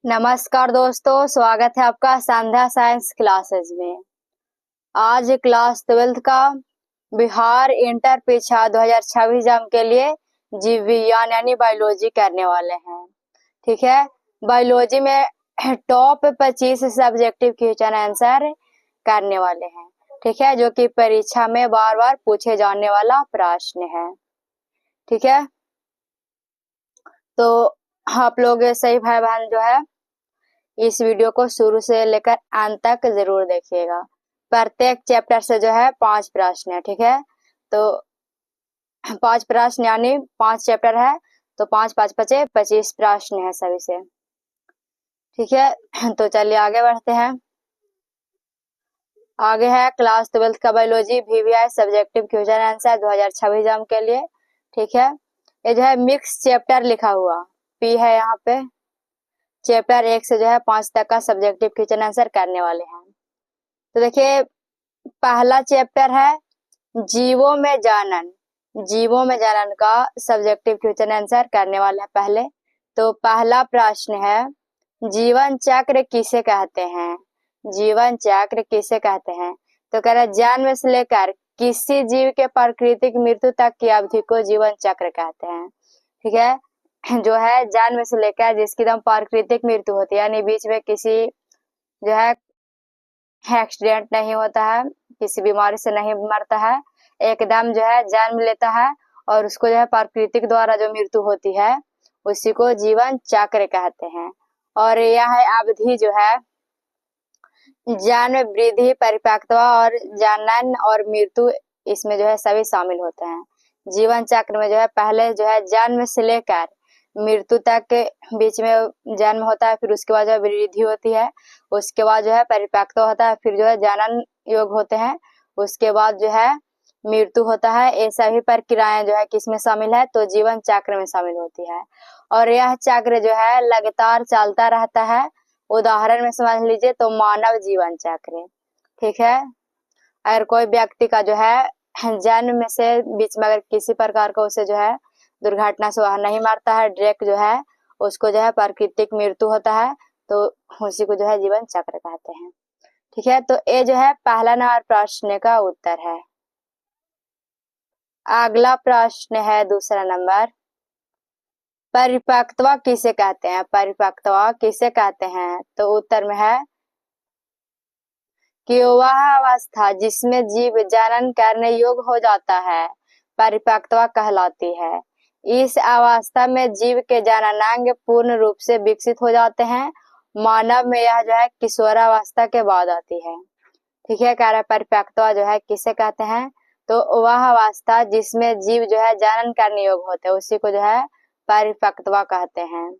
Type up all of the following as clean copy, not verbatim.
नमस्कार दोस्तों, स्वागत है आपका संध्या साइंस क्लासेस में। आज क्लास 12th का बिहार इंटर परीक्षा 2026 एग्जाम के लिए जीव विज्ञान यानी बायोलॉजी करने वाले हैं। ठीक है, बायोलॉजी में टॉप 25 सब्जेक्टिव क्वेश्चन आंसर करने वाले हैं। ठीक है, जो कि परीक्षा में बार बार पूछे जाने वाला प्रश्न है। ठीक है, तो आप लोग सही भाई बहन जो है इस वीडियो को शुरू से लेकर अंत तक जरूर देखिएगा। प्रत्येक चैप्टर से जो है 5 प्रश्न है। ठीक है, तो 5 प्रश्न यानी 5 चैप्टर है, तो 5 5 पचे 25 प्रश्न है सभी से। ठीक है, तो चलिए आगे बढ़ते हैं। आगे है क्लास 12th का biology VVI subjective question answer 2026 exam के लिए। ठीक है, ये जो है मिक्स चैप्टर लिखा हुआ P है यहाँ पे। चैप्टर 1 से जो है 5 तक का सब्जेक्टिव क्वेश्चन आंसर करने वाले हैं। तो देखिए, पहला चैप्टर है जीवों में जानन। जीवों में जानन का सब्जेक्टिव क्वेश्चन आंसर करने वाले हैं पहले। तो पहला प्रश्न है, जीवन चक्र किसे कहते हैं? जीवन चक्र किसे कहते हैं? तो कह रहा है जन्म से लेकर किसी जीव के प्राकृतिक मृत्यु तक की अवधि को जीवन चक्र कहते हैं। ठीक है, जो है जन्म से लेकर जिसकी एकदम प्राकृतिक मृत्यु होती है, यानी बीच में किसी जो है एक्सीडेंट नहीं होता है, किसी बीमारी से नहीं मरता है, एकदम जो है जन्म लेता है और उसको जो है प्राकृतिक द्वारा जो मृत्यु होती है उसी को जीवन चक्र कहते हैं। और यह अवधि जो है जन्म, वृद्धि, परिपक्वता और जनन और मृत्यु, इसमें जो है सभी शामिल होते हैं। जीवन चक्र में जो है पहले जो है जन्म से लेकर मृत्यु तक के बीच में जन्म होता है, फिर उसके बाद जो है वृद्धि होती है, उसके बाद जो है परिपक्व होता है, फिर जो है जनन योग होते हैं, उसके बाद जो है मृत्यु होता है। ये सभी प्रक्रियाएं जो है किसमें शामिल है? तो जीवन चक्र में शामिल होती है। और यह चक्र जो है लगातार चलता रहता है। उदाहरण में समझ लीजिए तो मानव जीवन चक्र। ठीक है, अगर कोई व्यक्ति का जो है जन्म में से बीच में अगर किसी प्रकार का उसे जो है दुर्घटना से वह नहीं मरता है, डायरेक्ट जो है उसको जो है प्राकृतिक मृत्यु होता है, तो उसी को जो है जीवन चक्र कहते हैं। ठीक है, तो ये जो है पहला नंबर प्रश्न का उत्तर है। अगला प्रश्न है दूसरा नंबर, परिपक्वता किसे कहते हैं? परिपक्वता किसे कहते हैं? तो उत्तर में है कि वह अवस्था जिसमें जीव जनन करने योग्य हो जाता है परिपक्वता कहलाती है। इस अवस्था में जीव के जननांग पूर्ण रूप से विकसित हो जाते हैं। मानव में यह जो है किशोरावस्था के बाद आती है। ठीक है, कह रहा है परिपक्वता जो है किसे कहते हैं? तो वह अवस्था जिसमें जीव जो है जनन करने योग्य होते हैं उसी को जो है परिपक्वता कहते हैं।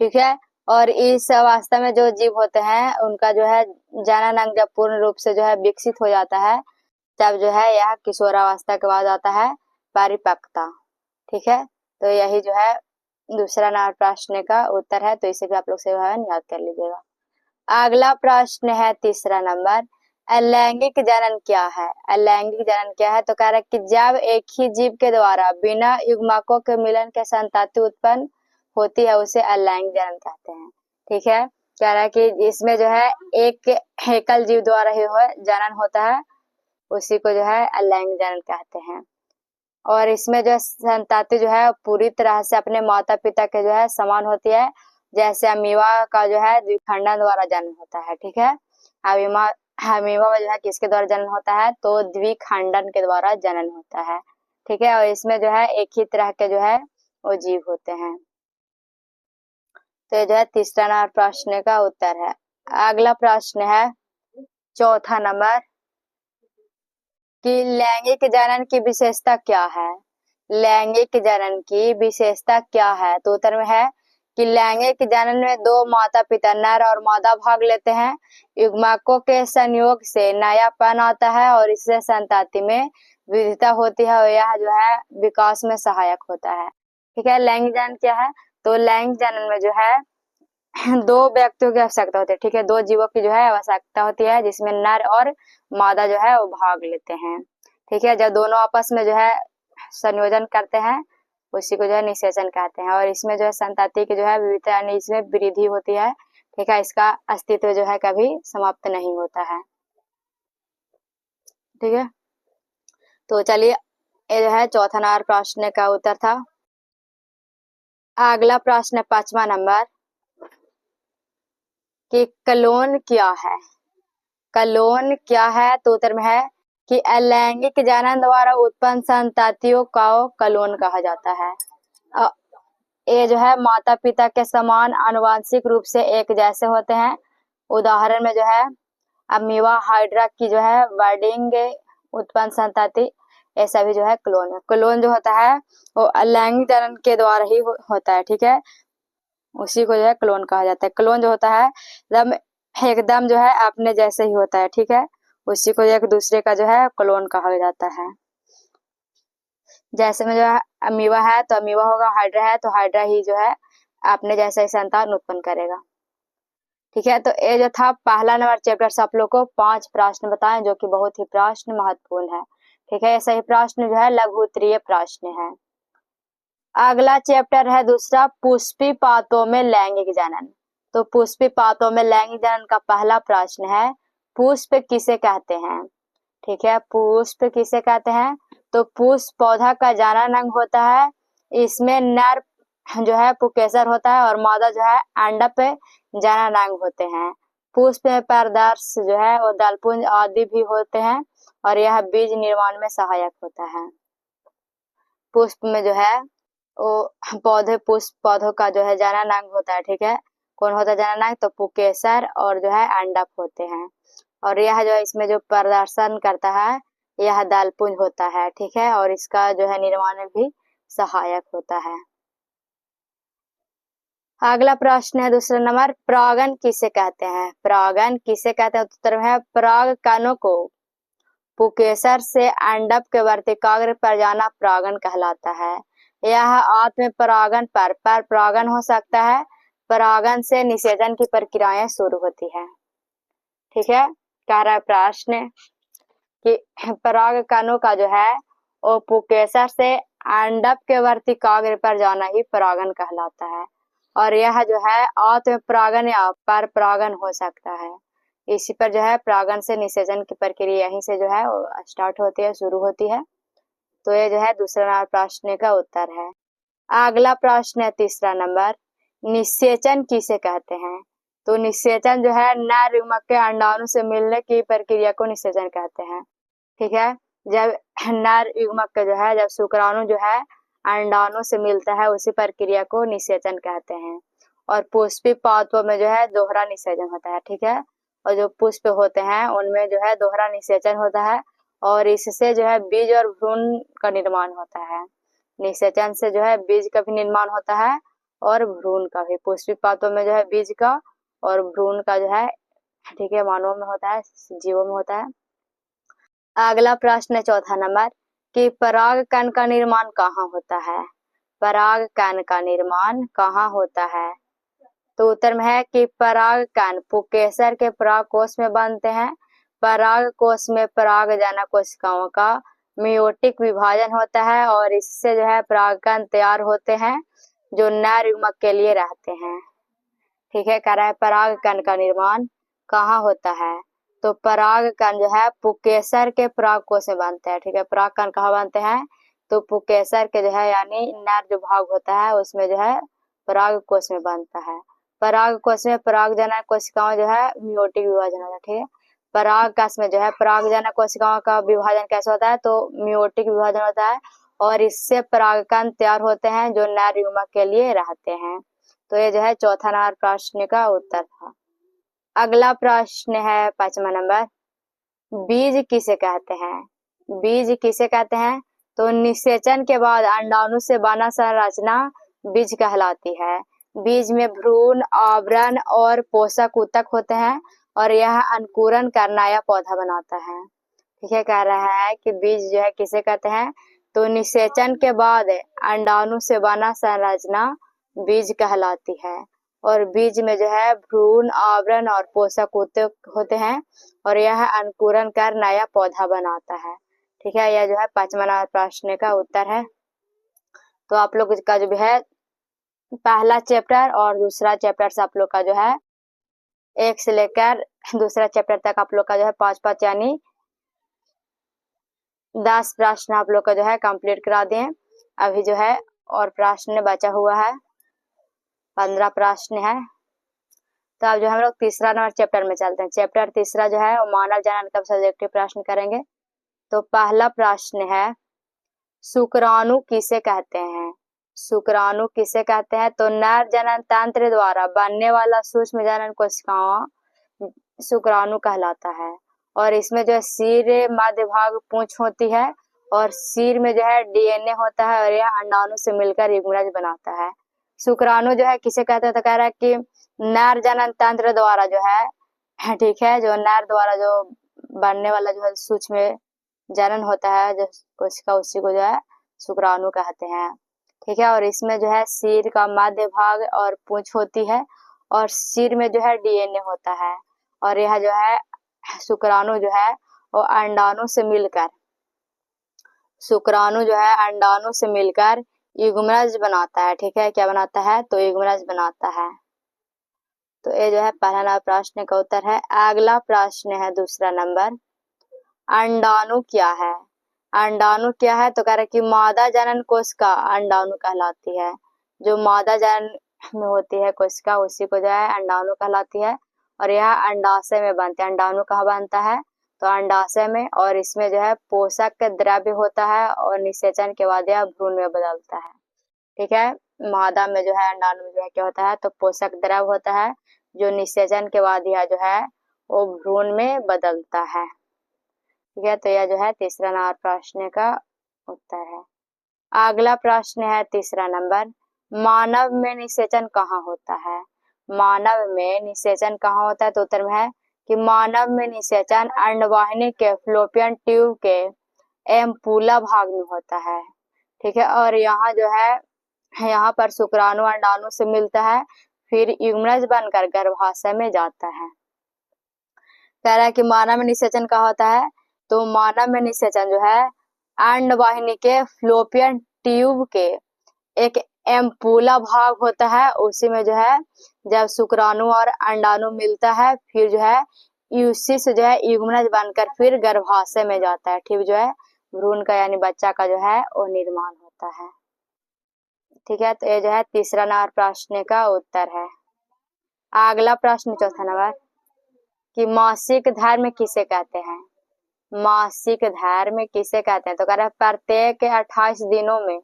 ठीक है, और इस अवस्था में जो जीव होते हैं उनका जो है जनन अंग जब पूर्ण रूप से जो है विकसित हो जाता है तब जो है यह किशोरावस्था के बाद आता है परिपक्वता। ठीक है, तो यही जो है दूसरा नंबर प्रश्न का उत्तर है, तो इसे भी आप लोग से याद कर लीजिएगा। अगला प्रश्न है तीसरा नंबर, अलैंगिक जनन क्या है? अलैंगिक जनन क्या है? तो कह रहा है कि जब एक ही जीव के द्वारा बिना युग्मकों के मिलन के संतति उत्पन्न होती है उसे अलैंगिक जनन कहते हैं। ठीक है, कह रहा है कि इसमें जो है एक एकल जीव द्वारा ही जनन होता है, उसी को जो है अलैंगिक जनन कहते हैं। और इसमें जो संतति जो है पूरी तरह से अपने माता पिता के जो है समान होती है, जैसे अमीबा का जो है द्विखंडन द्वारा जन्म होता है। ठीक है, अमीबा में जो है किसके द्वारा जन्म होता है? तो द्विखंडन के द्वारा जन्म होता है। ठीक है, और इसमें जो है एक ही तरह के जो है वो जीव होते हैं। तो ये जो है तीसरा नंबर प्रश्न का उत्तर है। अगला प्रश्न है चौथा नंबर, कि लैंगिक जनन की विशेषता क्या है? लैंगिक जनन की विशेषता क्या है? तो उत्तर में है कि लैंगिक जनन में दो माता पिता नर और मादा भाग लेते हैं। युग्मकों के संयोग से नयापन आता है और इससे संतति में विविधता होती है और यह जो है विकास में सहायक होता है। ठीक है, लैंगिक जनन क्या है? तो लैंगिक जनन में जो है दो व्यक्तियों की आवश्यकता होती है। ठीक है, दो जीवों की जो है आवश्यकता होती है जिसमें नर और मादा जो है वो भाग लेते हैं। ठीक है, जब दोनों आपस में जो है संयोजन करते हैं उसी को जो है निषेचन कहते हैं। और इसमें जो है संतति की जो है विविधता यानी इसमें वृद्धि होती है, ठीक है। इसका अस्तित्व जो है कभी समाप्त नहीं होता है, ठीक है। तो चलिए, ये जो है चौथा नंबर प्रश्न का उत्तर था। अगला प्रश्न 5वां नंबर कि कलोन क्या है। कलोन क्या है, तो उत्तर में है कि अलैंगिक जनन द्वारा उत्पन्न संततियों को कलोन कहा जाता है। ये जो है माता पिता के समान आनुवंशिक रूप से एक जैसे होते हैं। उदाहरण में जो है अमीबा, हाइड्रा की जो है बर्डिंग उत्पन्न संतति, ये सभी जो है क्लोन है। क्लोन जो होता है वो अलैंगिक जनन के द्वारा ही होता है, ठीक है। उसी को जो है क्लोन कहा जाता है। क्लोन जो होता है एकदम जो है अपने जैसे ही होता है, ठीक है। उसी को एक दूसरे का जो है क्लोन कहा जाता है। जैसे में जो है अमीबा है तो अमीबा होगा, हाइड्रा है तो हाइड्रा ही जो है अपने जैसा ही संतान उत्पन्न करेगा, ठीक है। तो ये जो था पहला नंबर चैप्टर से आप लोग को 5 प्रश्न बताएं जो कि बहुत ही प्रश्न महत्वपूर्ण है, ठीक है। ऐसा ही प्रश्न जो है लघु उत्तरीय प्रश्न है। अगला चैप्टर है दूसरा, पुष्पी पातों में लैंगिक जनन। तो पुष्पी पातों में लैंगिक जनन का पहला प्रश्न है, पुष्प किसे कहते हैं, ठीक है। पुष्प किसे कहते हैं, तो पुष्प पौधा का जनन अंग होता है। इसमें नर जो है पुकेसर होता है और मादा जो है अंडप जनन अंग होते हैं। पुष्प में परदर्श जो है वो दलपुंज आदि भी होते हैं और यह बीज निर्माण में सहायक होता है। पुष्प में जो है वो पुष्प पौधों का जो है जनन अंग होता है, ठीक है। कौन होता है जनन अंग, तो पुकेसर और जो है अंडप होते हैं। और यह जो है इसमें जो प्रदर्शन करता है यह दलपुंज होता है, ठीक है। और इसका जो है निर्माण में भी सहायक होता है। अगला प्रश्न है दूसरा नंबर, परागन किसे कहते हैं। परागन किसे कहते हैं, उत्तर है पराग कणों को पुकेसर से अंडप के वर्तिकाग्र पर जाना परागन कहलाता है। यह आत्म परागन पर परागन हो सकता है। परागन से निषेचन की प्रक्रियाएं शुरू होती है, ठीक है। कह रहा है प्रश्न कि पराग कणों का जो है वो पुकेसर से अंडप के वर्तिकाग्र पर जाना ही परागन कहलाता है। और यह जो है आत्म परागन या पर परागन हो सकता है। इसी पर जो है परागन से निषेचन की प्रक्रिया यहीं से जो है स्टार्ट होती है, शुरू होती है। तो ये जो है दूसरा नंबर प्रश्न का उत्तर है। अगला प्रश्न है तीसरा नंबर, निषेचन किसे कहते हैं। तो निषेचन जो है नर युग्मक के अंडाणु से मिलने की प्रक्रिया को निषेचन कहते हैं, ठीक है। जब नर युग्मक का जो है जब शुक्राणु जो है अंडाणु से मिलता है उसी प्रक्रिया को निषेचन कहते हैं। और पुष्पी पादपों में जो है दोहरा निषेचन होता है, ठीक है। और जो पुष्प होते हैं उनमें जो है दोहरा निषेचन होता है और इससे जो है बीज और भ्रूण का निर्माण होता है। निषेचन से जो है बीज का भी निर्माण होता है और भ्रूण का भी। पुष्पी पादपों में जो है बीज का और भ्रूण का जो है, ठीक है, मानवों में होता है, जीवों में होता है। अगला प्रश्न है चौथा नंबर कि पराग कण का निर्माण कहाँ होता है। पराग कण का निर्माण कहाँ होता है, तो उत्तर में है कि पराग कण पुकेसर के पराग कोश में बनते हैं। पराग कोश में पराग जनक कोशिकाओं का मियोटिक विभाजन होता है और इससे जो है परागकण तैयार होते हैं जो नर युग्मक के लिए रहते हैं, ठीक है। कह रहा है पराग कण का निर्माण कहाँ होता है, तो पराग कण जो है पुकेसर के पराग कोश में बनते हैं, ठीक है। पराग कण कहाँ बनते हैं, तो पुकेसर के जो है यानी नर जो भाग होता है उसमें जो है पराग कोश में बनता है। पराग कोश में पराग जनक कोशिकाओं जो है मियोटिक विभाजन होता है, ठीक है। पराग कोश में जो है पराग जनक कोशिकाओं का विभाजन कैसे होता है, तो मियोटिक विभाजन होता है और इससे परागकण तैयार होते हैं जो नर युग्मक के लिए रहते हैं। तो ये जो है चौथा नंबर प्रश्न का उत्तर था। अगला प्रश्न है 5वां नंबर, बीज किसे कहते हैं। बीज किसे कहते हैं, तो निषेचन के बाद अंडाणु से बना संरचना बीज कहलाती है। बीज में भ्रूण, आवरण और पोषक ऊतक होते हैं और यह अंकुरण कर नया पौधा बनाता है, ठीक है। कह रहा है कि बीज जो है किसे कहते हैं, तो निषेचन के बाद अंडाणु से बना संरचना बीज कहलाती है और बीज में जो है भ्रूण, आवरण और पोषक ऊतक होते हैं और यह अंकुरण कर नया पौधा बनाता है, ठीक है। यह जो है 5वां नंबर प्रश्न का उत्तर है। तो आप लोग का जो है पहला चैप्टर और दूसरा चैप्टर से आप लोग का जो है 1 से लेकर दूसरा चैप्टर तक आप लोग का जो है 5-5 यानी 10 प्रश्न आप लोग का जो है कंप्लीट करा दिए। अभी जो है और प्रश्न बचा हुआ है, 15 प्रश्न है। तो अब जो हम लोग तीसरा नंबर चैप्टर में चलते हैं। चैप्टर तीसरा जो है वो मानव जनन का सब्जेक्टिव प्रश्न करेंगे। तो पहला प्रश्न है, शुक्राणु किसे कहते हैं? शुक्राणु किसे कहते हैं? तो नर जनन तंत्र द्वारा बनने वाला सूक्ष्म जनन कोशिकाओं शुक्राणु कहलाता है। और इसमें जो है सिर मध्य भाग पूंछ होती है और सिर में जो है डीएनए होता है और यह अंडाणु से मिलकर युग्मनज बनाता है। शुक्राणु जो है किसे कहते हैं? तो कह रहा है कि नर जनन तंत्र द्वारा जो है, ठीक है, जो नर द्वारा जो बनने वाला जो है सूक्ष्म जनन होता है जो कोशिका, उसी को जो है शुक्राणु कहते हैं। ठीक है, और इसमें जो है सिर का मध्य भाग और पूंछ होती है और सिर में जो है डीएनए होता है और यह जो है शुक्राणु जो है वो अंडाणु से मिलकर, शुक्राणु जो है अंडाणु से मिलकर युग्मनज बनाता है। ठीक है, क्या बनाता है? तो युग्मनज बनाता है। तो ये जो है पहला नंबर प्रश्न का उत्तर है। अगला प्रश्न है दूसरा नंबर, अंडाणु क्या है? अंडाणु क्या है? तो कह रहा है कि मादा जनन कोशिका अंडाणु कहलाती है। जो मादा जनन में होती है कोशिका उसी को जो है अंडाणु कहलाती है और यह अंडाशय में बनते हैं। अंडाणु कहाँ बनता है? तो अंडाशय में, और इसमें जो है पोषक द्रव्य होता है और निषेचन के बाद यह भ्रूण में बदलता है। ठीक है, मादा में जो है अंडाणु में जो है क्या होता है? तो पोषक द्रव्य होता है जो निषेचन के बाद यह जो है वो भ्रूण में बदलता है। ठीक है, तो यह जो है तीसरा नंबर प्रश्न का उत्तर है। अगला प्रश्न है तीसरा नंबर, मानव में निषेचन कहाँ होता है? मानव में निषेचन कहाँ होता है? तो उत्तर में है कि मानव में निषेचन अंडवाहिनी के फ्लोपियन ट्यूब के एम्पुला भाग में होता है। ठीक है, और यहाँ जो है यहाँ पर शुक्राणु अंडाणु से मिलता है, फिर युग्मनज बनकर गर्भाशय में जाता है। कह रहा है कि मानव में निषेचन कहाँ होता है? तो मानव में निषेचन जो है अंडवाहिनी के फ्लोपियन ट्यूब के एक एम्पुला भाग होता है, उसी में जो है जब शुक्राणु और अंडाणु मिलता है फिर जो है उसी से जो है युग्मनज बनकर फिर गर्भाशय में जाता है। ठीक, जो है भ्रूण का यानी बच्चा का जो है वो निर्माण होता है। ठीक है, तो ये जो है तीसरा नंबर प्रश्न का उत्तर है। अगला प्रश्न चौथा नंबर, कि मासिक धर्म किसे कहते हैं? मासिक धर्म किसे कहते हैं? तो कह रहा है प्रत्येक 28 दिनों में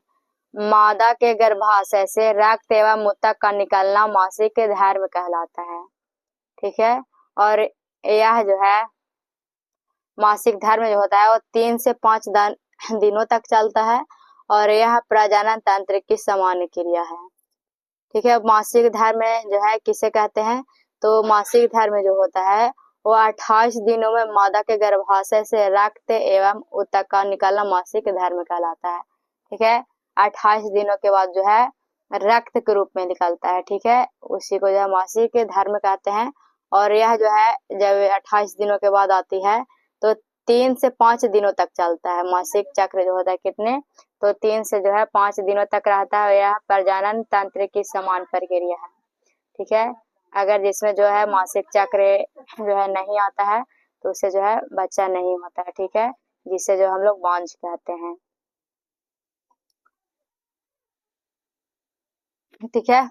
मादा के गर्भाशय से रक्त एवं मूत्र का निकलना मासिक धर्म कहलाता है। ठीक है, और यह जो है मासिक धर्म जो होता है वो 3 से 5 दिनों तक चलता है और यह प्रजनन तंत्र की सामान्य क्रिया है। ठीक है, मासिक धर्म जो है किसे कहते हैं? तो मासिक धर्म जो होता है वो 28 दिनों में मादा के गर्भाशय से रक्त एवं मूत्र का निकलना मासिक धर्म कहलाता है। ठीक है, 28 दिनों के बाद जो है रक्त के रूप में निकलता है। ठीक है, उसी को जो है मासिक धर्म कहते हैं और यह जो है जब 28 दिनों के बाद आती है तो 3 से 5 दिनों तक चलता है। मासिक चक्र जो होता है कितने? तो 3 से जो है 5 दिनों तक रहता है। यह प्रजनन तंत्र की समान प्रक्रिया है। ठीक है, अगर जिसमें जो है मासिक चक्र जो है नहीं आता है तो उससे जो है बच्चा नहीं होता है। ठीक है, जिसे जो हम लोग बांझ कहते हैं। ठीक है,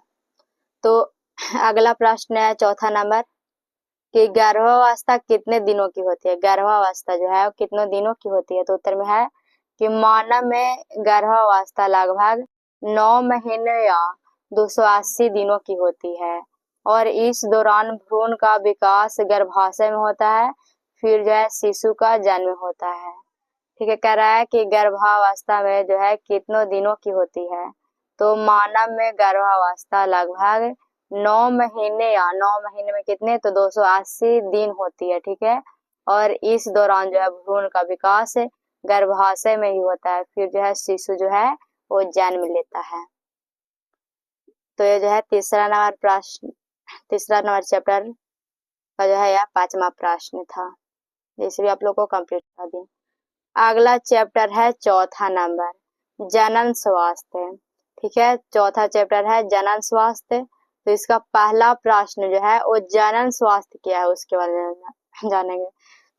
तो अगला प्रश्न है चौथा नंबर, कि गर्भावस्था कितने दिनों की होती है? गर्भावस्था जो है कितने दिनों की होती है? तो उत्तर में है कि मानव में गर्भावस्था लगभग 9 महीने या 280 दिनों की होती है और इस दौरान भ्रूण का विकास गर्भाशय में होता है, फिर जो है शिशु का जन्म होता है। ठीक है, कह रहा है कि गर्भावस्था में जो है कितनों दिनों की होती है? तो मानव में गर्भावस्था लगभग 9 महीने या 9 महीने में कितने? तो 280 दिन होती है। ठीक है, और इस दौरान जो है भ्रूण का विकास गर्भाशय में ही होता है, फिर जो है शिशु जो है वो जन्म लेता है। तो ये जो है तीसरा नंबर चैप्टर का जो है यह 5वां प्रश्न था, जिसे भी आप लोग को कंप्लीट कर दिया। अगला चैप्टर है चौथा नंबर, जनन स्वास्थ्य। ठीक है। चौथा चैप्टर है जनन स्वास्थ्य। तो इसका पहला प्रश्न जो है वो जनन स्वास्थ्य क्या है उसके बारे में जानेंगे।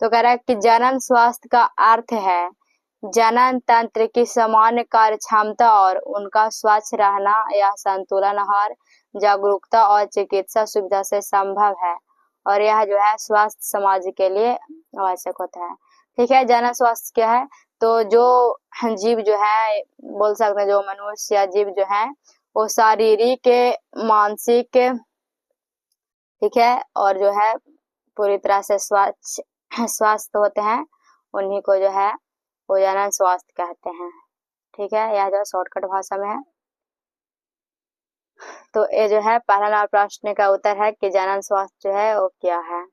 तो कह रहा है कि जनन स्वास्थ्य का अर्थ है जनन तंत्र की सामान्य कार्य क्षमता और उनका स्वच्छ रहना या संतुलन आहार, जागरूकता और चिकित्सा सुविधा से संभव है और यह जो है स्वास्थ्य समाज के लिए आवश्यक होता है। ठीक है। जनन स्वास्थ्य क्या है? तो जो जीव जो है बोल सकते हैं जो मनुष्य या जीव जो है वो शारीरिक मानसिक ठीक है और जो है पूरी तरह से स्वस्थ होते हैं उन्हीं को जो है वो जनन स्वास्थ्य कहते हैं। ठीक है। यह जो शॉर्टकट भाषा में है। तो ये जो है पहला प्रश्न का उत्तर है कि जनन स्वास्थ्य जो है वो क्या है।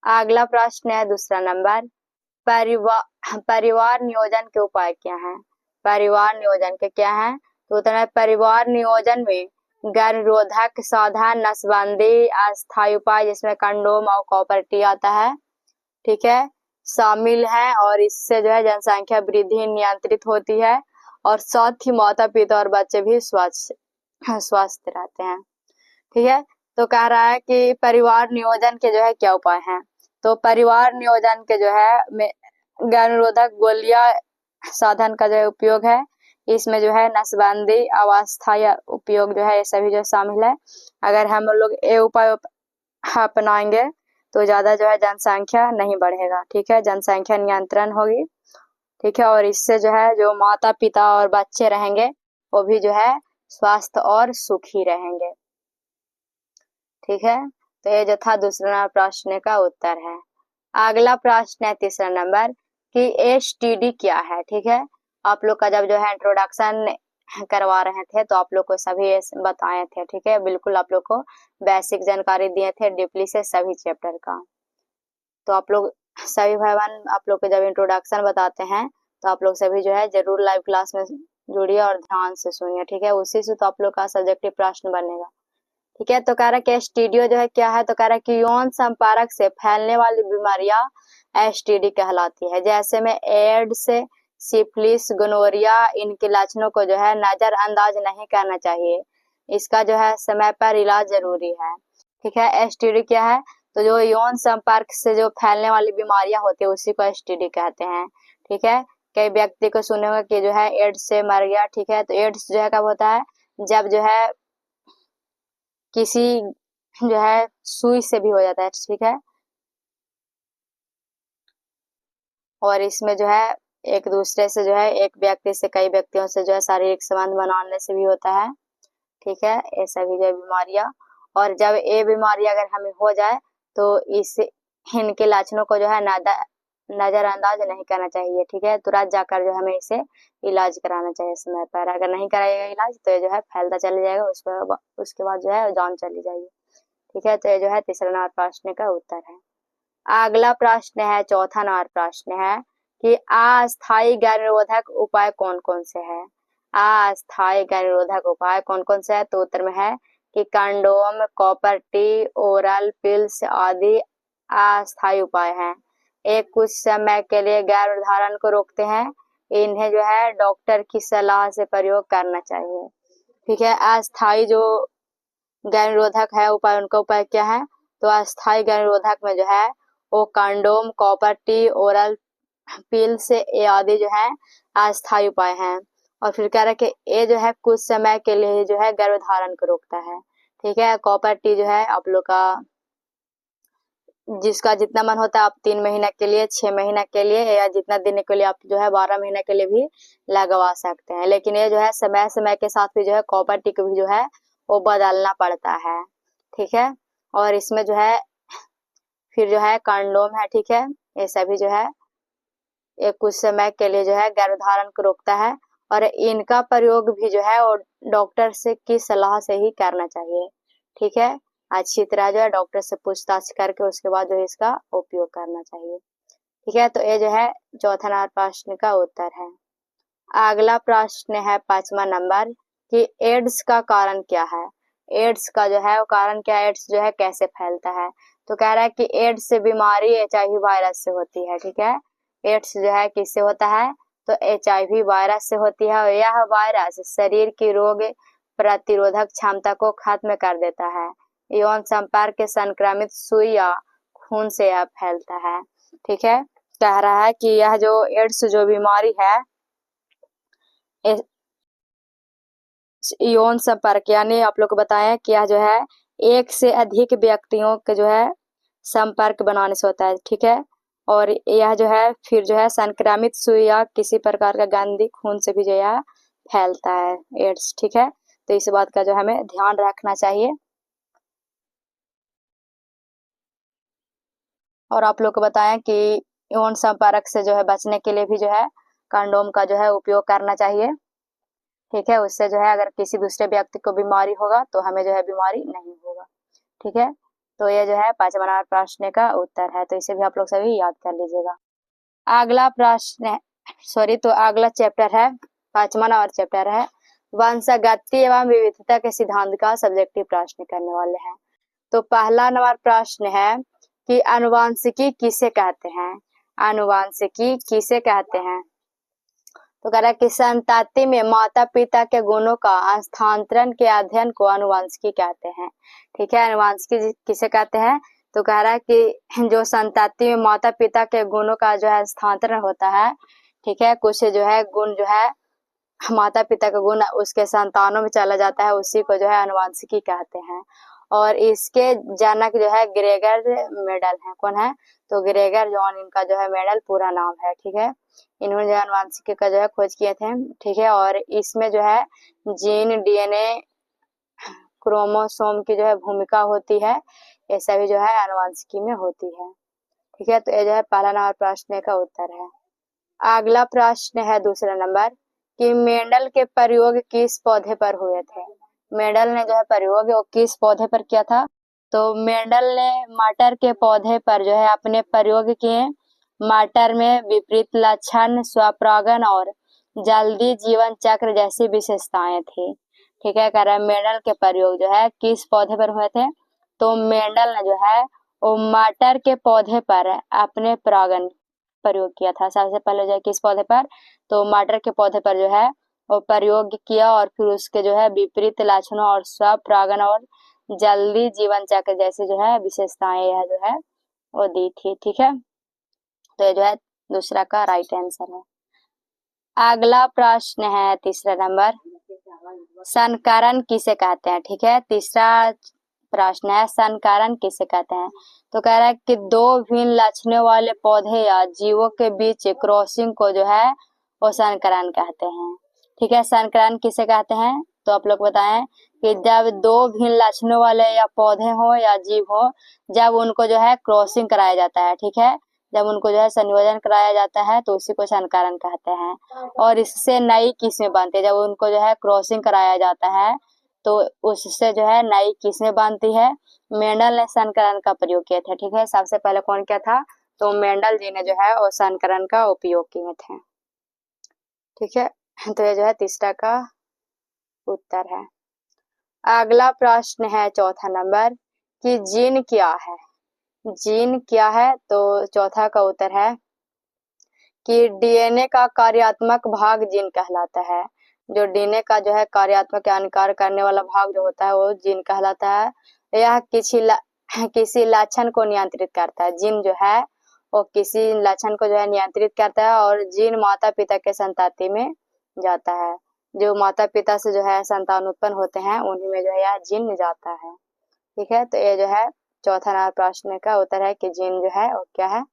अगला प्रश्न है दूसरा नंबर, परिवार नियोजन के उपाय क्या हैं? परिवार नियोजन के क्या हैं? तो उत्तर है परिवार नियोजन में गर्भरोधक साधन, नसबंदी, अस्थायी उपाय जिसमें कंडोम और कॉपर टी आता है ठीक है शामिल है और इससे जो है जनसंख्या वृद्धि नियंत्रित होती है और साथ ही माता पिता और बच्चे भी स्वस्थ रहते हैं। ठीक है। तो कह रहा है कि परिवार नियोजन के जो है क्या उपाय हैं। तो परिवार नियोजन के जो है गर्भरोधक गोलियां साधन का जो उपयोग है इसमें जो है नसबंदी, अवस्थायी उपयोग जो है ये सभी जो शामिल है। अगर हम लोग ये उपाय अपनाएंगे तो ज्यादा जो है जनसंख्या नहीं बढ़ेगा। ठीक है। जनसंख्या नियंत्रण होगी। ठीक है। और इससे जो है जो माता पिता और बच्चे रहेंगे वो भी जो है स्वस्थ और सुखी रहेंगे। ठीक है। तो ये जो था दूसरा प्रश्न का उत्तर है। अगला प्रश्न है तीसरा नंबर कि एसटीडी क्या है। ठीक है। आप लोग का जब जो है इंट्रोडक्शन करवा रहे थे तो आप लोग को सभी बताए थे। ठीक है। बिल्कुल आप लोग को बेसिक जानकारी दिए थे डीपली से सभी चैप्टर का। तो आप लोग सभी भाई बहन आप लोग को जब इंट्रोडक्शन बताते हैं तो आप लोग सभी जो है जरूर लाइव क्लास में जुड़िए और ध्यान से सुनिए। ठीक है। उसी से तो आप लोग का सब्जेक्टिव प्रश्न बनेगा। ठीक है। तो कह रहा है कि एसटीडी जो है क्या है। तो कह रहा है कि यौन संपर्क से फैलने वाली बीमारियां एसटीडी कहलाती है। जैसे में एड्स, सिफिलिस, गोनोरिया इनके लक्षणों को जो है नजरअंदाज नहीं करना चाहिए। इसका जो है समय पर इलाज जरूरी है। ठीक है। एसटीडी क्या है। तो जो यौन संपर्क से जो फैलने वाली बीमारियां होती है उसी को एसटीडी कहते हैं। ठीक है। कई व्यक्ति को सुने होंगे कि जो है एड्स से मर गया। ठीक है। तो एड्स जो है कब होता है जब जो है किसी जो है सुई से भी हो जाता है। ठीक है। और इसमें जो है एक दूसरे से जो है एक व्यक्ति से कई व्यक्तियों से जो है शारीरिक संबंध बनाने से भी होता है। ठीक है। ये सभी जो बीमारियां और जब ये बीमारी अगर हमें हो जाए तो इस इनके लक्षणों को जो है नजरअंदाज नहीं करना चाहिए। ठीक है। तुरंत जाकर जो हमें इसे इलाज कराना चाहिए समय पर। अगर नहीं कराएगा इलाज तो ये जो है फैलता चले जाएगा उसके बाद जो है जान चली जाएगी। ठीक है। तो ये जो है तीसरा नंबर प्रश्न का उत्तर है। अगला प्रश्न है चौथा नंबर प्रश्न है कि अस्थायी गर्भनिरोधक उपाय कौन कौन से है। अस्थायी गर्भनिरोधक उपाय कौन कौन से है। तो उत्तर में है कि condom, copper T, oral pills आदि अस्थायी उपाय हैं। एक कुछ समय के लिए गर्भधारण को रोकते हैं। इन्हें जो है डॉक्टर की सलाह से प्रयोग करना चाहिए। ठीक है। अस्थायी जो गर्भनिरोधक है उपाय उनका उपाय क्या है। तो अस्थायी गर्भनिरोधक में जो है वो condom, copper T, oral pills ये आदि जो है अस्थायी उपाय हैं। और फिर कह रहा है कि ये जो है कुछ समय के लिए जो है गर्भधारण को रोकता है। ठीक है। कॉपर टी जो है आप लोग का जिसका जितना मन होता है आप 3 महीना के लिए, 6 महीना के लिए या जितना दिन के लिए आप जो है 12 महीना के लिए भी लगवा सकते हैं। लेकिन ये जो है समय समय के साथ भी जो है कॉपर टी को भी जो है वो बदलना पड़ता है। ठीक है। और इसमें जो है फिर जो है कंडोम है। ठीक है। ये सभी जो है ये कुछ समय के लिए जो है गर्भधारण को रोकता है और इनका प्रयोग भी जो है वो डॉक्टर से की सलाह से ही करना चाहिए। ठीक है। अच्छी तरह जो है डॉक्टर से पूछताछ करके उसके बाद जो इसका उपयोग करना चाहिए। ठीक है। तो ये जो है चौथा नंबर प्रश्न का उत्तर है। अगला प्रश्न है 5वां नंबर कि एड्स का कारण क्या है। एड्स का जो है वो कारण क्या है। एड्स जो है कैसे फैलता है। तो कह रहा है कि एड्स से बीमारी HIV वायरस से होती है। ठीक है। एड्स जो है किससे होता है। तो HIV वायरस से होती है और यह वायरस शरीर की रोग प्रतिरोधक क्षमता को खत्म कर देता है। यौन संपर्क के संक्रमित सुई या खून से यह फैलता है। ठीक है, कह रहा है कि यह जो एड्स जो बीमारी है, यौन संपर्क यानी आप लोग को बताएं कि यह जो है एक से अधिक व्यक्तियों के जो है संपर्क बनाने से होता है। ठीक है, और यह जो है फिर जो है संक्रमित सुई या किसी प्रकार का गंदी खून से भी जो है फैलता है एड्स। ठीक है, तो इस बात का जो हमें ध्यान रखना चाहिए। और आप लोग को बताएं कि यौन संपर्क से जो है बचने के लिए भी जो है कंडोम का जो है उपयोग करना चाहिए। ठीक है, उससे जो है अगर किसी दूसरे व्यक्ति को बीमारी होगा तो हमें जो है बीमारी नहीं होगा। ठीक है, तो ये जो है 5वां नंबर प्रश्न का उत्तर है, तो इसे भी आप लोग सभी याद कर लीजिएगा। अगला प्रश्न तो अगला चैप्टर है 5वां नंबर चैप्टर है वंशागति एवं विविधता के सिद्धांत का सब्जेक्टिव प्रश्न करने वाले हैं। तो पहला नंबर प्रश्न है कि आनुवंशिकी किसे कहते हैं। आनुवंशिकी किसे कहते हैं? तो कह रहा है कि संतति में माता पिता के गुणों का हस्तांतरण के अध्ययन को आनुवंशिकी कहते हैं। ठीक है, आनुवंशिकी किसे कहते हैं? तो कह रहा है कि जो संतति में माता पिता के गुणों का जो है हस्तांतरण होता है, ठीक है, कुछ जो है गुण जो है माता पिता का गुण उसके संतानों में चला जाता है, उसी को जो है आनुवंशिकी कहते हैं। और इसके जनक जो है ग्रेगर मेंडल है। कौन है? तो ग्रेगर जॉन इनका जो है मेंडल पूरा नाम है। ठीक है, इन्होंने जो आनुवंशिकी का जो है खोज किए थे। ठीक है, और इसमें जो है जीन, DNA, क्रोमोसोम की जो है भूमिका होती है, ये सभी जो है आनुवंशिकी में होती है। ठीक है, तो ये जो है पहला नंबर प्रश्न का उत्तर है। अगला प्रश्न है दूसरा नंबर कि मेंडल के प्रयोग किस पौधे पर हुए थे। मेंडल ने जो है प्रयोग वो किस पौधे पर किया था? तो मेंडल ने मटर के पौधे पर जो है अपने प्रयोग किए। मटर में विपरीत लक्षण, स्वपरागण और जल्दी जीवन चक्र जैसी विशेषताएं थी। ठीक है, कह रहा है मेंडल के प्रयोग जो है किस पौधे पर हुए थे? तो मेंडल ने जो है वो मटर के पौधे पर अपने परागण प्रयोग किया था। सबसे पहले जो है किस पौधे पर? तो मटर के पौधे पर जो है वो प्रयोग किया और फिर उसके जो है विपरीत लक्षणों और स्वपरागण और जल्दी जीवन चक्र जैसे जो है विशेषताएं यह जो है वो दी थी। ठीक है, तो ये जो है दूसरा का राइट आंसर है। अगला प्रश्न है तीसरा नंबर, संकरण किसे कहते हैं। ठीक है, तीसरा प्रश्न है संकरण किसे कहते हैं। तो कह रहा है कि दो भिन्न लक्षणों वाले पौधे या जीवों के बीच क्रॉसिंग को जो है वो संकरण कहते हैं। ठीक है, संकरण किसे कहते हैं? तो आप लोग बताएं कि जब दो भिन्न लक्षणों वाले या पौधे हो या जीव हो, जब उनको जो है क्रॉसिंग कराया जाता है। ठीक है, जब उनको जो है संयोजन कराया जाता है तो उसी को संकरण कहते हैं। और इससे नई किस्में बनती है। जब उनको जो है क्रॉसिंग कराया जाता है तो उससे जो है नई किस्में बनती है। मेंडल ने संकरण का प्रयोग किया था। ठीक है, सबसे पहले कौन किया था? तो मेंडल जी ने जो है वो संकरण का उपयोग किए थे। ठीक है, तो ये जो है तीसरा का उत्तर है। अगला प्रश्न है चौथा नंबर कि जीन क्या है। जीन क्या है? तो चौथा का उत्तर है कि DNA का कार्यात्मक भाग जीन कहलाता है। जो DNA का जो है कार्यात्मक यानी कार्य करने वाला भाग जो होता है वो जीन कहलाता है। यह किसी लक्षण को नियंत्रित करता है। जीन जो है वो किसी लक्षण को जो है नियंत्रित करता है और जीन माता पिता के संतति में जाता है। जो माता पिता से जो है संतान उत्पन्न होते हैं उन्हीं में जो है यह जीन जाता है। ठीक है, तो ये जो है चौथा नंबर प्रश्न का उत्तर है कि जीन जो है वो क्या है।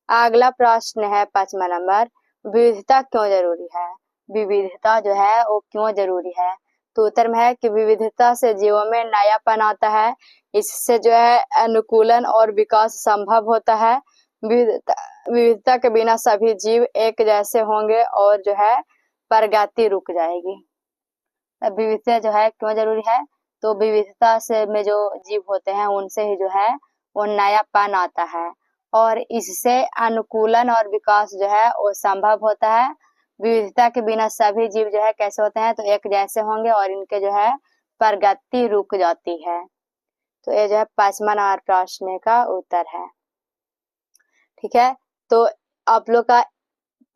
अगला प्रश्न है 5वां नंबर, विविधता क्यों जरूरी है। विविधता जो है वो क्यों जरूरी है? तो उत्तर में है कि विविधता से जीवों में नयापन आता है। इससे जो है अनुकूलन और विकास संभव होता है। विविधता के बिना सभी जीव एक जैसे होंगे और जो है प्रगति रुक जाएगी। विविधता जो है क्यों जरूरी है? तो विविधता से में जो जीव होते हैं उनसे ही जो है वो नयापन आता है और इससे अनुकूलन और विकास जो है वो संभव होता है। विविधता के बिना सभी जीव जो है कैसे होते हैं? तो एक जैसे होंगे और इनके जो है प्रगति रुक जाती है। तो ये जो है 5वां नंबर प्रश्न का उत्तर है। ठीक है, तो आप लोग का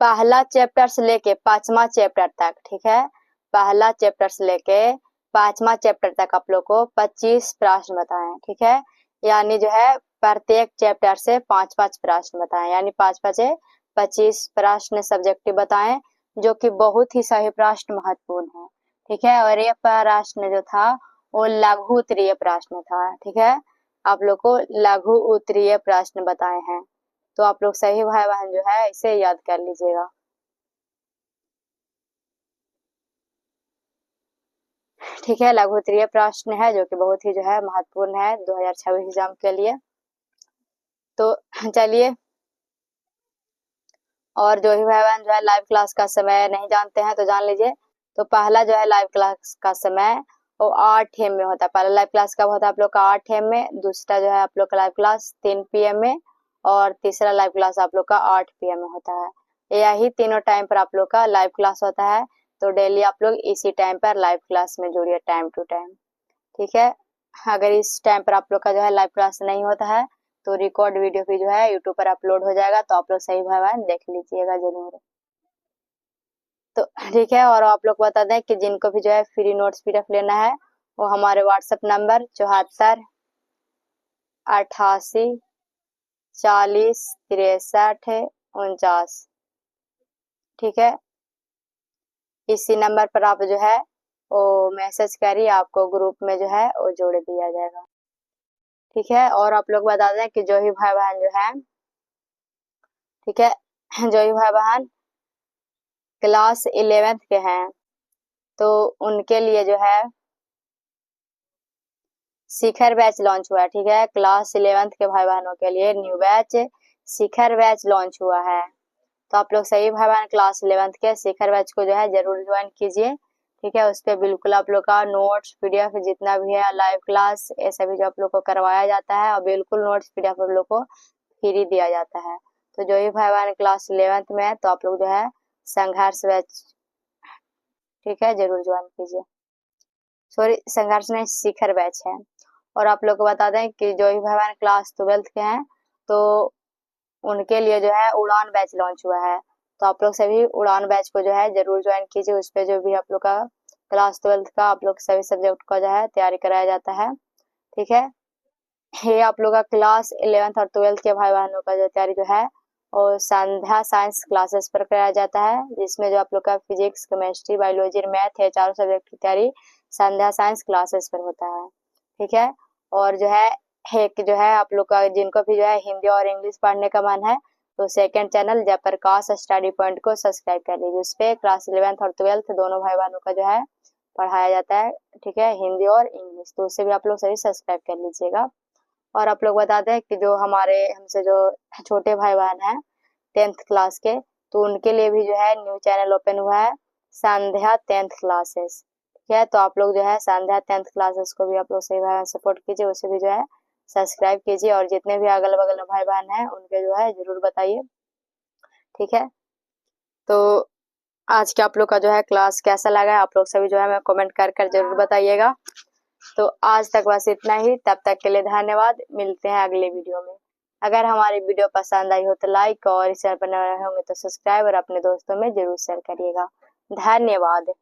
पहला चैप्टर से लेके 5वां चैप्टर तक, ठीक है, पहला चैप्टर से लेके 5वां चैप्टर तक आप लोग को 25 प्रश्न बताएं, ठीक है, यानी जो है प्रत्येक चैप्टर से 5-5 प्रश्न बताएं, यानी 5-5 से 25 प्रश्न सब्जेक्टिव बताएं, जो कि बहुत ही सही प्रश्न महत्वपूर्ण है, ठीक है। और ये प्रश्न जो था वो लघु उत्तरीय प्रश्न था, ठीक है, आप लोग को लघु उत्तरीय प्रश्न बताए हैं, तो आप लोग सही भाई बहन जो है इसे याद कर लीजिएगा। ठीक है, लघु उत्तरीय प्रश्न है जो कि बहुत ही जो है महत्वपूर्ण है 2026 एग्जाम के लिए। तो चलिए, और जो ही भाई बहन जो है लाइव क्लास का समय नहीं जानते हैं तो जान लीजिए। तो पहला जो है लाइव क्लास का समय वो 8 AM में होता है। पहला लाइव क्लास कब होता है आप लोग का? 8 AM में। दूसरा जो है आप लोग का लाइव क्लास 3 PM में, और तीसरा लाइव क्लास आप लोग का 8 PM में होता है। यही तीनों टाइम पर आप लोग का लाइव क्लास होता है, तो डेली आप लोग इसी टाइम पर लाइव क्लास में जुड़िए, टाइम टू टाइम, ठीक है। अगर इस टाइम पर आप लोग का जो है लाइव क्लास नहीं होता है तो रिकॉर्ड वीडियो भी जो है यूट्यूब पर अपलोड हो जाएगा, तो आप लोग सही भाई बहन देख लीजिएगा जरूर। तो ठीक है, और आप लोग बता दें कि जिनको भी जो है फ्री नोट्स PDF लेना है वो हमारे व्हाट्सएप नंबर 74 88 40 63 49, ठीक है, इसी नंबर पर आप जो है वो मैसेज करिए, आपको ग्रुप में जो है वो जोड़ दिया जाएगा, ठीक है। और आप लोग बता दें कि जो ही भाई बहन जो है, ठीक है, जो ही भाई बहन क्लास 11th के हैं तो उनके लिए जो है शिखर बैच लॉन्च हुआ है, ठीक है, क्लास 11th के भाई बहनों के लिए न्यू बैच शिखर बैच लॉन्च हुआ है। तो आप लोग सही भाई बहन क्लास 11th के शिखर बैच को जो है जरूर ज्वाइन कीजिए, ठीक है। उस पर बिल्कुल आप लोग का नोट्स PDF जितना भी है, लाइव क्लास, ये सभी जो आप लोग को करवाया जाता है, और बिल्कुल नोट्स PDF आप लोग को फ्री दिया जाता है। तो जो ही भाई बहन क्लास 11th में है तो आप लोग जो है संघर्ष बैच, ठीक है, जरूर ज्वाइन कीजिए। सॉरी, संघर्ष नहीं, शिखर बैच है। और आप लोग को बता दें कि जो भी भाई क्लास 12th के हैं तो उनके लिए जो है उड़ान बैच लॉन्च हुआ है, तो आप लोग सभी उड़ान बैच को जो है जरूर ज्वाइन कीजिए। उस पर जो भी आप लोग का क्लास 12th का आप लोग सभी सब्जेक्ट का जो है तैयारी कराया जाता है, ठीक है। ये आप लोग का क्लास 11th और 12th के भाई बहनों का जो तैयारी जो है और संध्या साइंस क्लासेस पर कराया जाता है, जिसमें जो आप लोग का फिजिक्स, केमिस्ट्री, बायोलॉजी और मैथ है, चारों सब्जेक्ट की तैयारी संध्या साइंस क्लासेस पर होता है, ठीक है। और जो है एक जो है आप लोग का जिनको भी जो है हिंदी और इंग्लिश पढ़ने का मन है तो second channel Jayprakash study point को सब्सक्राइब कर लीजिए। उस पर क्लास 11th और 12th दोनों भाई बहनों का जो है पढ़ाया जाता है, ठीक है, हिंदी और इंग्लिश, तो उससे भी आप लोग सही सब्सक्राइब कर लीजिएगा। और आप लोग बता दें कि जो हमारे हमसे जो छोटे भाई बहन हैं 10th क्लास के, तो उनके लिए भी जो है न्यू चैनल ओपन हुआ है, संध्या 10th क्लासेस, ठीक है। तो आप लोग जो है संध्या 10th क्लासेस को भी आप लोग सही भाई सपोर्ट कीजिए, उसे भी जो है सब्सक्राइब कीजिए, और जितने भी अगल बगल में भाई बहन हैं उनके जो है जरूर बताइए, ठीक है। तो आज के आप लोग का जो है क्लास कैसा लगा आप लोग सभी जो है मैं कमेंट कर जरूर बताइएगा। तो आज तक बस इतना ही, तब तक के लिए धन्यवाद, मिलते हैं अगले वीडियो में। अगर हमारी वीडियो पसंद आई हो तो लाइक, और इस चैनल पर नए होंगे तो सब्सक्राइब, और अपने दोस्तों में जरूर शेयर करिएगा। धन्यवाद।